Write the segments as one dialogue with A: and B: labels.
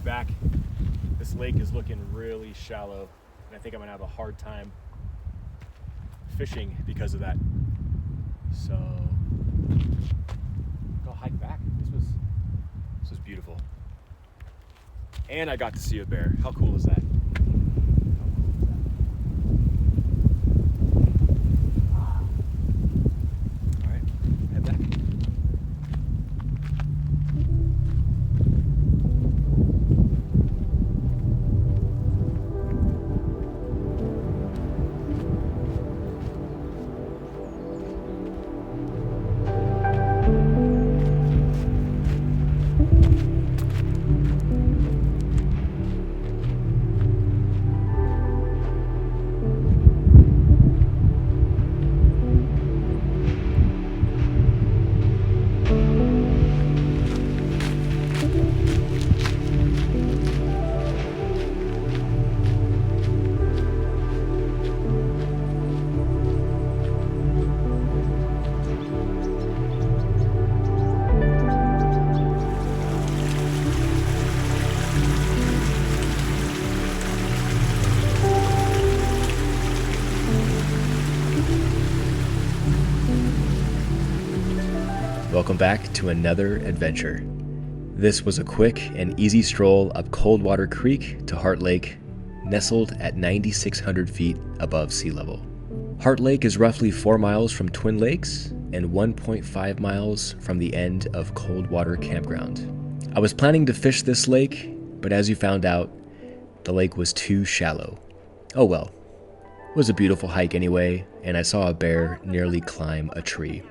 A: Back. This lake is looking really shallow, and I think I'm gonna have a hard time fishing because of that. So go hike back. This was beautiful, and I got to see a bear. How cool is that? All right, head back. Welcome back to another adventure. This was a quick and easy stroll up Coldwater Creek to Heart Lake, nestled at 9,600 feet above sea level. Heart Lake is roughly 4 miles from Twin Lakes and 1.5 miles from the end of Coldwater Campground. I was planning to fish this lake, but as you found out, the lake was too shallow. Oh well. It was a beautiful hike anyway, and I saw a bear nearly climb a tree.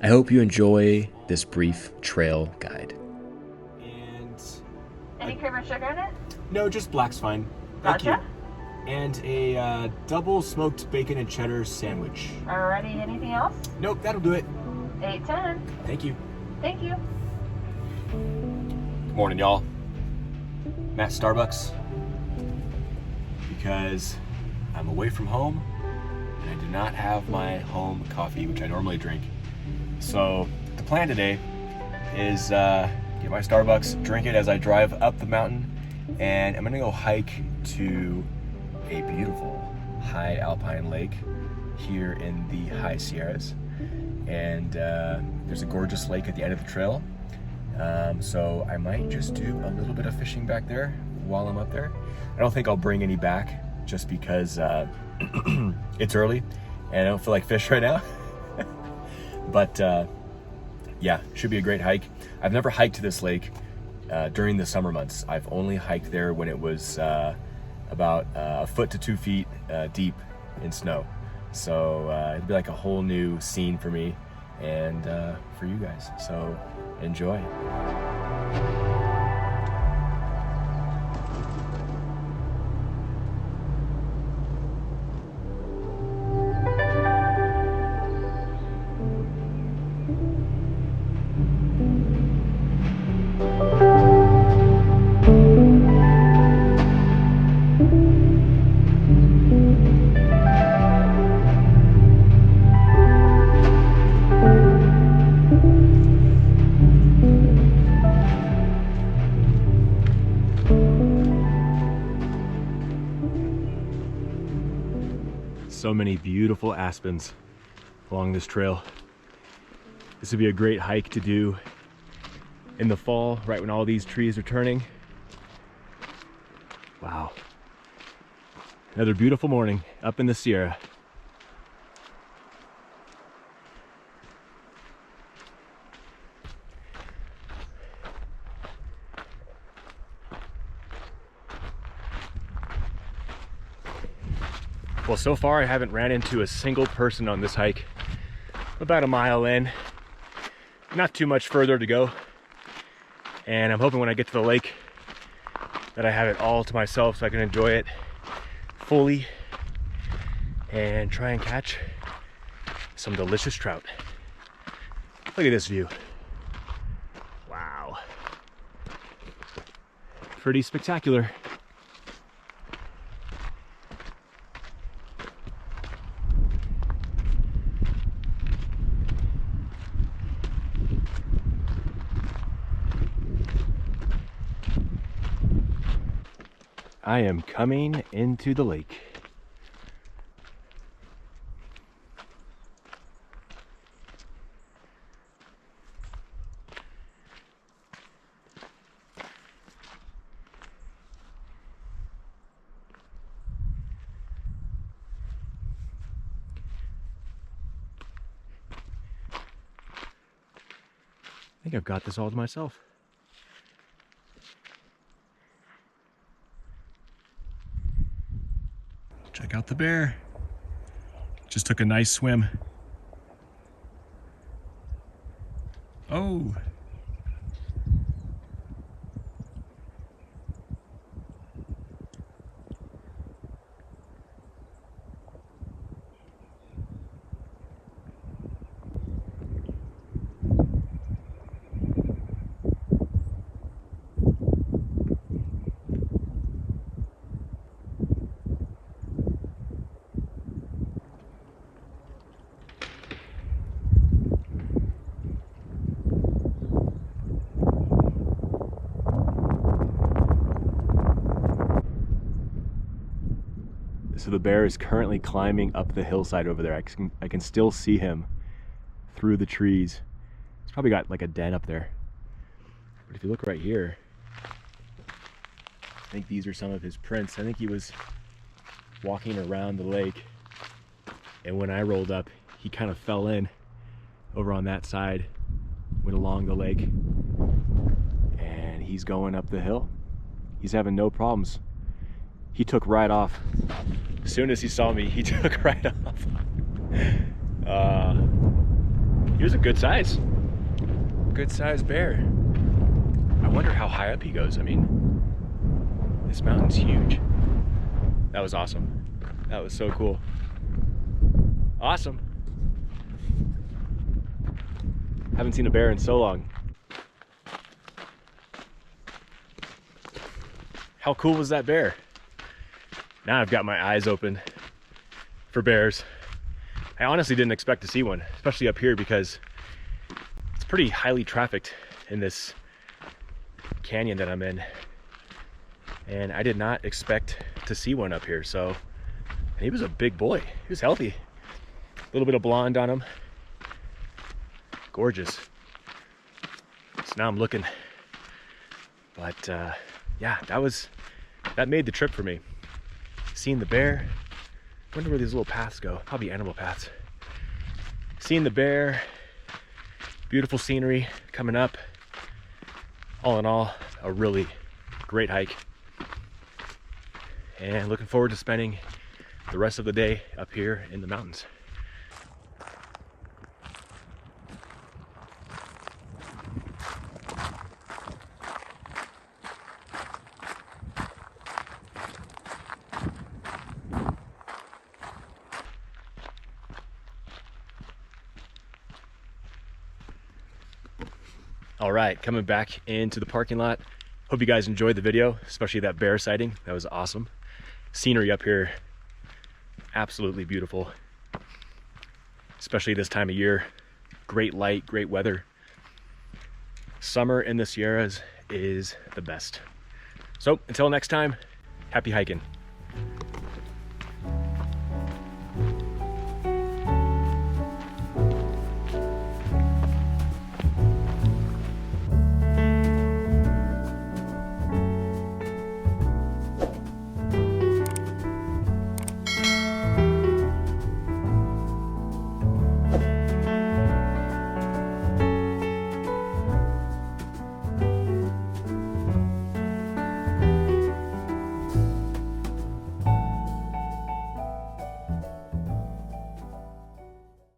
A: I hope you enjoy this brief trail guide.
B: And
C: Any cream or sugar in it?
B: no, just black's fine. Thank
C: Gotcha.
B: you. And a double smoked bacon and cheddar sandwich.
C: Alrighty, anything else?
B: Nope, that'll do it.
C: 8:10.
B: Thank you.
C: Thank you.
A: Good morning, y'all.
B: I'm at Starbucks because I'm away from home and I do not have my home coffee, which I normally drink. So the plan today is get my Starbucks, drink it as I drive up the mountain, and I'm gonna go hike to a beautiful high alpine lake here in the high Sierras. And there's a gorgeous lake at the end of the trail. So I might just do a little bit of fishing back there while I'm up there. I don't think I'll bring any back just because it's early and I don't feel like fish right now. But yeah, should be a great hike. I've never hiked to this lake during the summer months. I've only hiked there when it was about a foot to 2 feet deep in snow. So it'd be like a whole new scene for me and for you guys. So enjoy. So many beautiful aspens along this trail. This would be a great hike to do in the fall, right when all these trees are turning. Wow. Another beautiful morning up in the Sierra. Well, so far I haven't ran into a single person on this hike. About a mile in, not too much further to go. And I'm hoping when I get to the lake that I have it all to myself so I can enjoy it fully and try and catch some delicious trout. Look at this view. Wow. Pretty spectacular. I am coming into the lake. I think I've got this all to myself. Check out the bear. Just took a nice swim. Oh. So the bear is currently climbing up the hillside over there. I can still see him through the trees. He's probably got like a den up there. But if you look right here, I think these are some of his prints. I think he was walking around the lake, and when I rolled up, he kind of fell in over on that side, went along the lake, and he's going up the hill. He's having no problems. He took right off. As soon as he saw me, he took right off. He was a good size bear. I wonder how high up he goes. I mean, this mountain's huge. That was awesome. That was so cool. Awesome. Haven't seen a bear in so long. How cool was that bear? Now I've got my eyes open for bears. I honestly didn't expect to see one, especially up here because it's pretty highly trafficked in this canyon that I'm in. And I did not expect to see one up here. So, and he was a big boy. He was healthy. A little bit of blonde on him. Gorgeous. So now I'm looking. But yeah, that made the trip for me. Seeing the bear. Wonder where these little paths go. Probably animal paths. Seeing the bear. Beautiful scenery coming up. All in all, a really great hike. And looking forward to spending the rest of the day up here in the mountains. All right, coming back into the parking lot. Hope you guys enjoyed the video, especially that bear sighting. That was awesome. Scenery up here, absolutely beautiful. Especially this time of year. Great light, great weather. Summer in the Sierras is the best. So until next time, happy hiking.